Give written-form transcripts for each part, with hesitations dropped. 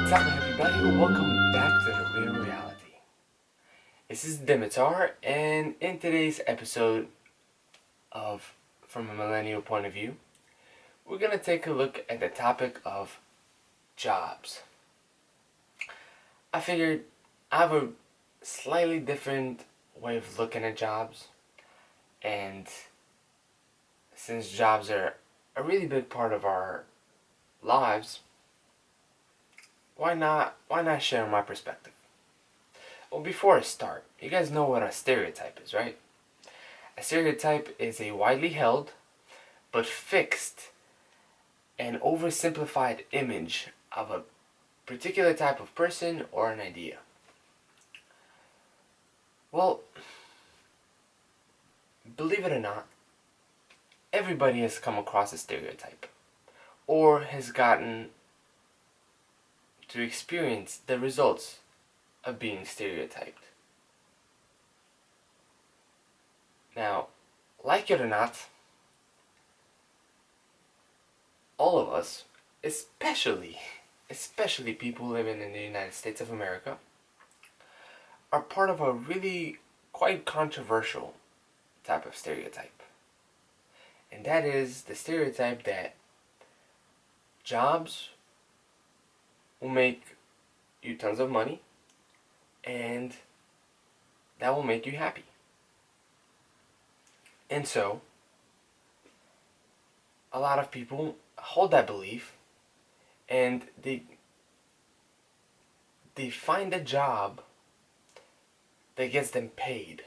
What's up, everybody? Welcome back to The Real Reality. This is Dimitar, and in today's episode of From a Millennial Point of View, we're going to take a look at the topic of jobs. I figured I have a slightly different way of looking at jobs, and since jobs are a really big part of our lives, why not share my perspective? Well, before I start, you guys know what a stereotype is, right? A stereotype is a widely held but fixed and oversimplified image of a particular type of person or an idea. Well, believe it or not, everybody has come across a stereotype or has gotten to experience the results of being stereotyped. Now, like it or not, all of us, especially people living in the United States of America, are part of a really quite controversial type of stereotype. And that is the stereotype that jobs will make you tons of money and that will make you happy. And so, a lot of people hold that belief and they find a job that gets them paid.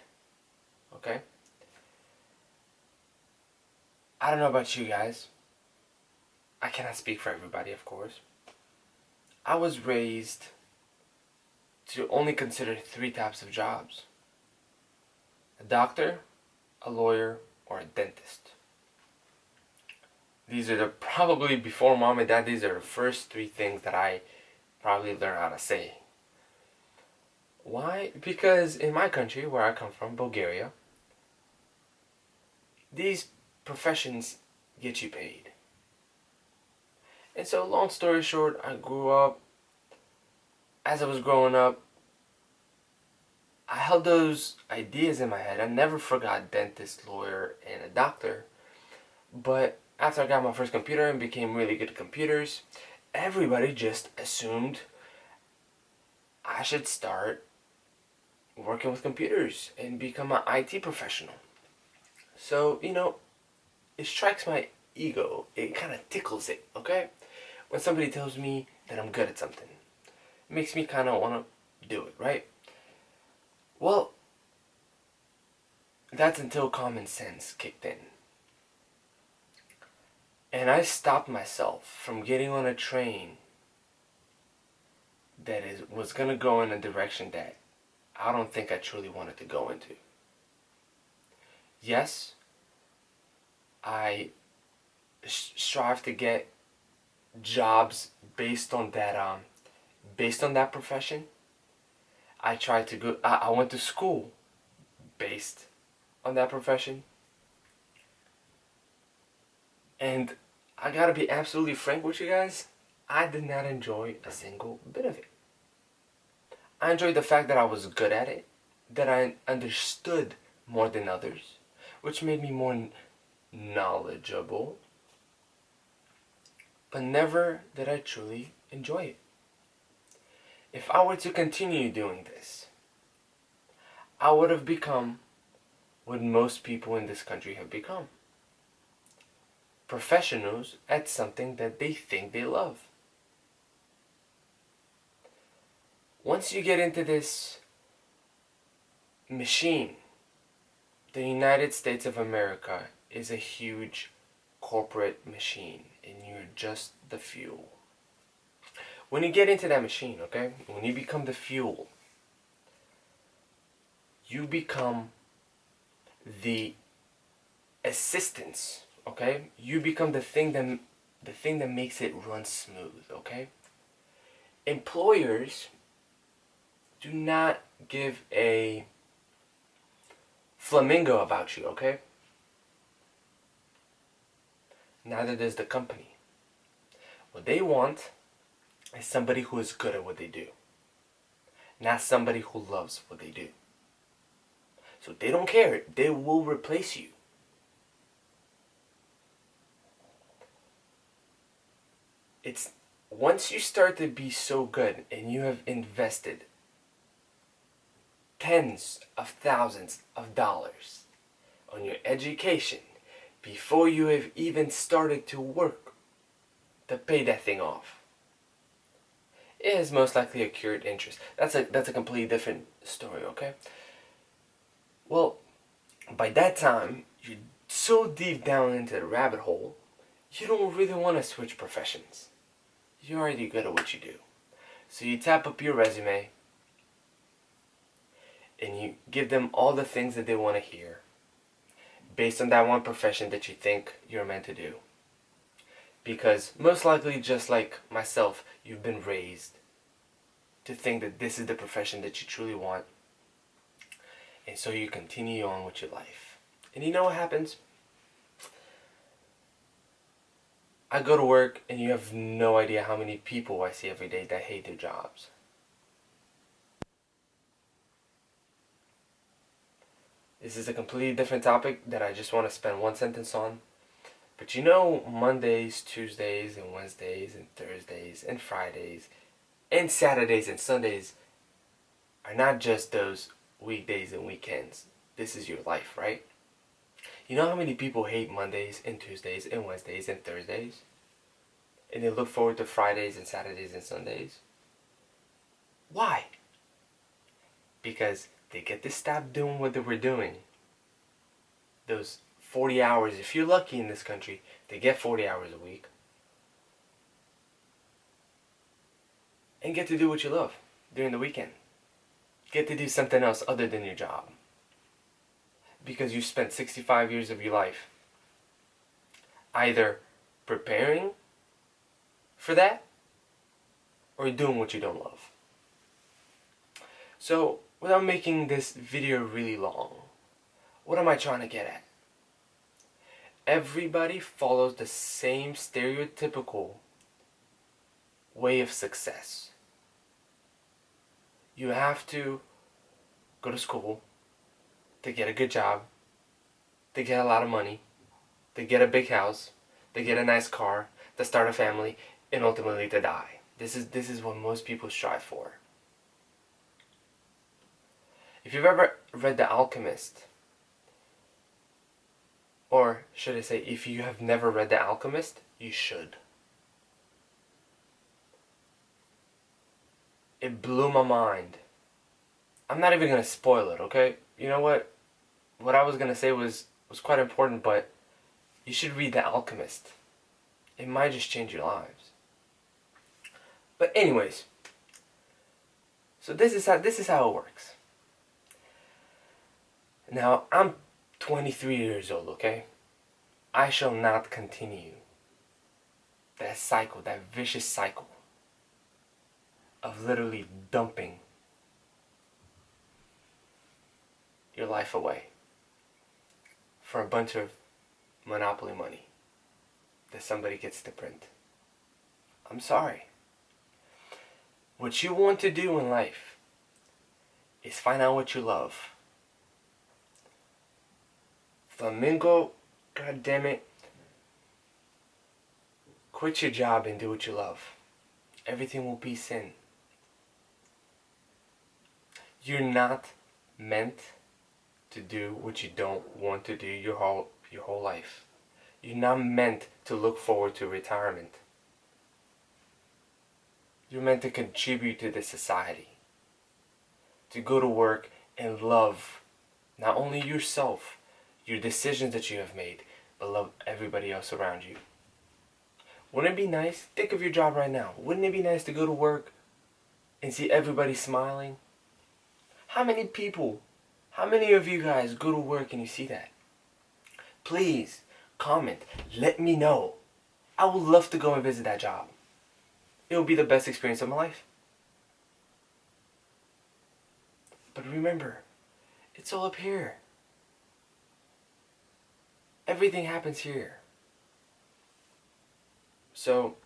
Okay? I don't know about you guys. I cannot speak for everybody, of course. I was raised to only consider three types of jobs: a doctor, a lawyer, or a dentist. These are probably before mom and dad, these are the first three things that I probably learned how to say. Why? Because in my country, where I come from, Bulgaria, these professions get you paid. And so, long story short, as I was growing up, I held those ideas in my head. I never forgot dentist, lawyer, and a doctor. But after I got my first computer and became really good at computers, everybody just assumed I should start working with computers and become an IT professional. So, it strikes my ego. It kind of tickles it, okay? When somebody tells me that I'm good at something, it makes me kind of want to do it, right? Well, that's until common sense kicked in. And I stopped myself from getting on a train that was going to go in a direction that I don't think I truly wanted to go into. Yes, I strive to get jobs based on that profession. I went to school based on that profession. And I gotta be absolutely frank with you guys, I did not enjoy a single bit of it. I enjoyed the fact that I was good at it, that I understood more than others, which made me more knowledgeable, but never did I truly enjoy it. If I were to continue doing this, I would have become what most people in this country have become: professionals at something that they think they love. Once you get into this machine, the United States of America is a huge corporate machine, and you're just the fuel. When you get into that machine, okay, when you become the fuel, you become the assistance. Okay, you become the thing that makes it run smooth. Okay, employers do not give a flamingo about you. Okay, neither does the company. What they want is somebody who is good at what they do, not somebody who loves what they do. So they don't care. They will replace you. It's once you start to be so good and you have invested tens of thousands of dollars on your education before you have even started to work to pay that thing off. It is most likely accrued interest. That's a completely different story, okay? Well, by that time, you're so deep down into the rabbit hole, you don't really want to switch professions. You're already good at what you do. So you tap up your resume and you give them all the things that they want to hear based on that one profession that you think you're meant to do. Because most likely, just like myself, you've been raised to think that this is the profession that you truly want. And so you continue on with your life. And you know what happens? I go to work and you have no idea how many people I see every day that hate their jobs. This is a completely different topic that I just want to spend one sentence on. But you know, Mondays, Tuesdays, and Wednesdays, and Thursdays, and Fridays, and Saturdays, and Sundays are not just those weekdays and weekends. This is your life, right? You know how many people hate Mondays, and Tuesdays, and Wednesdays, and Thursdays? And they look forward to Fridays, and Saturdays, and Sundays? Why? Because they get to stop doing what they were doing. Those 40 hours, if you're lucky in this country, they get 40 hours a week. And get to do what you love during the weekend. Get to do something else other than your job. Because you spent 65 years of your life either preparing for that or doing what you don't love. So, without making this video really long, what am I trying to get at? Everybody follows the same stereotypical way of success. You have to go to school to get a good job, to get a lot of money, to get a big house, to get a nice car, to start a family, and ultimately to die. This is what most people strive for. If you've ever read The Alchemist, or should I say, if you have never read The Alchemist, you should. It blew my mind. I'm not even going to spoil it, okay? You know what? What I was going to say was quite important, but you should read The Alchemist. It might just change your lives. But anyways, so this is how it works. Now, I'm 23 years old, okay? I shall not continue that cycle, that vicious cycle of literally dumping your life away for a bunch of monopoly money that somebody gets to print. I'm sorry. What you want to do in life is find out what you love. Flamingo, God damn it. Quit your job and do what you love. Everything will be sin. You're not meant to do what you don't want to do your whole life. You're not meant to look forward to retirement. You're meant to contribute to the society. To go to work and love not only yourself, your decisions that you have made, but love everybody else around you. Wouldn't it be nice? Think of your job right now. Wouldn't it be nice to go to work and see everybody smiling? How many people, how many of you guys go to work and you see that? Please, comment. Let me know. I would love to go and visit that job. It will be the best experience of my life. But remember, it's all up here. Everything happens here. So,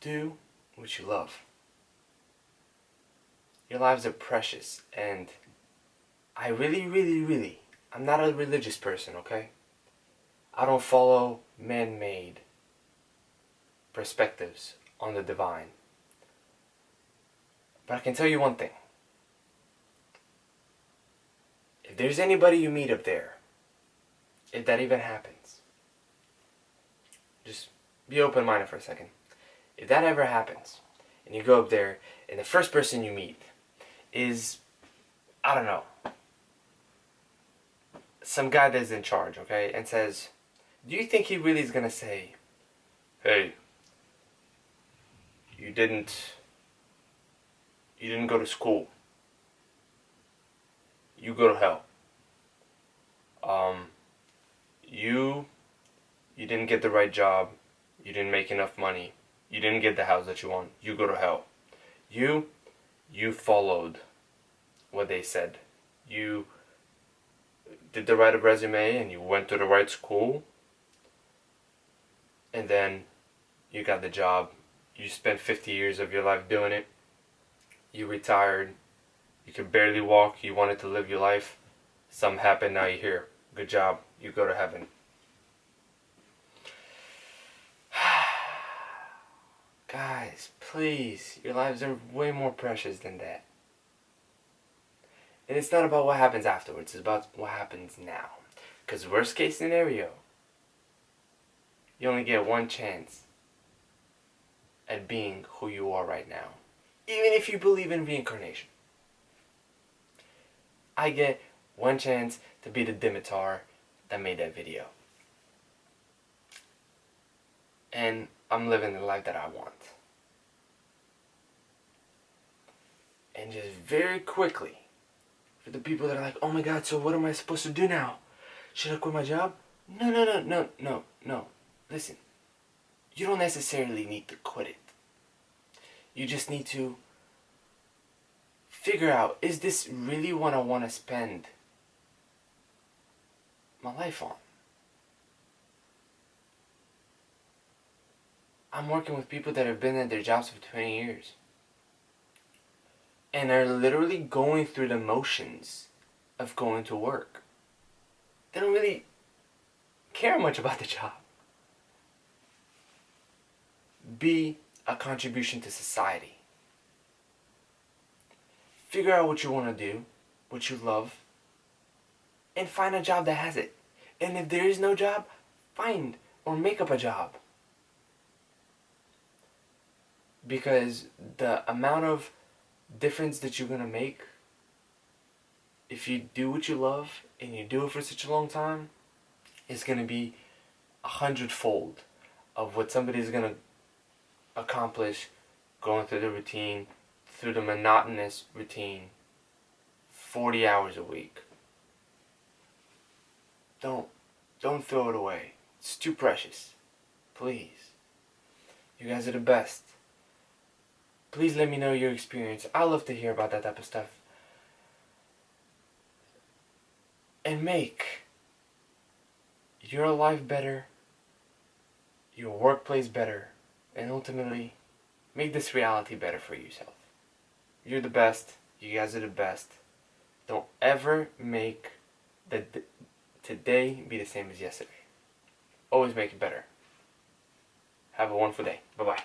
do what you love. Your lives are precious, and I really, I'm not a religious person, okay? I don't follow man-made perspectives on the divine. But I can tell you one thing. If there's anybody you meet up there, if that even happens, just be open-minded for a second. If that ever happens, and you go up there, and the first person you meet is, I don't know, some guy that's in charge, okay, and says, do you think he really is going to say, hey, you didn't go to school. You go to hell. You didn't get the right job. You didn't make enough money. You didn't get the house that you want. You go to hell. You followed what they said. You did the right resume and you went to the right school. And then you got the job. You spent 50 years of your life doing it. You retired. You could barely walk. You wanted to live your life. Something happened. Now you're here. Good job. You go to heaven. Guys, please. Your lives are way more precious than that. And it's not about what happens afterwards. It's about what happens now. Because worst case scenario, you only get one chance at being who you are right now. Even if you believe in reincarnation. I get one chance to be the Dimitar that made that video. And I'm living the life that I want. And just very quickly, for the people that are like, oh my God, so what am I supposed to do now? Should I quit my job? No. Listen, you don't necessarily need to quit it. You just need to figure out, is this really what I want to spend my life on? I'm working with people that have been at their jobs for 20 years. And are literally going through the motions of going to work. They don't really care much about the job. Be a contribution to society. Figure out what you want to do, what you love, and find a job that has it. And if there is no job, find or make up a job. Because the amount of difference that you're going to make if you do what you love and you do it for such a long time is going to be 100-fold of what somebody's going to accomplish going through the routine, through the monotonous routine, 40 hours a week. Don't throw it away. It's too precious. Please. You guys are the best. Please let me know your experience. I love to hear about that type of stuff. And make your life better, your workplace better, and ultimately make this reality better for yourself. You're the best. You guys are the best. Don't ever make today be the same as yesterday. Always make it better. Have a wonderful day. Bye-bye.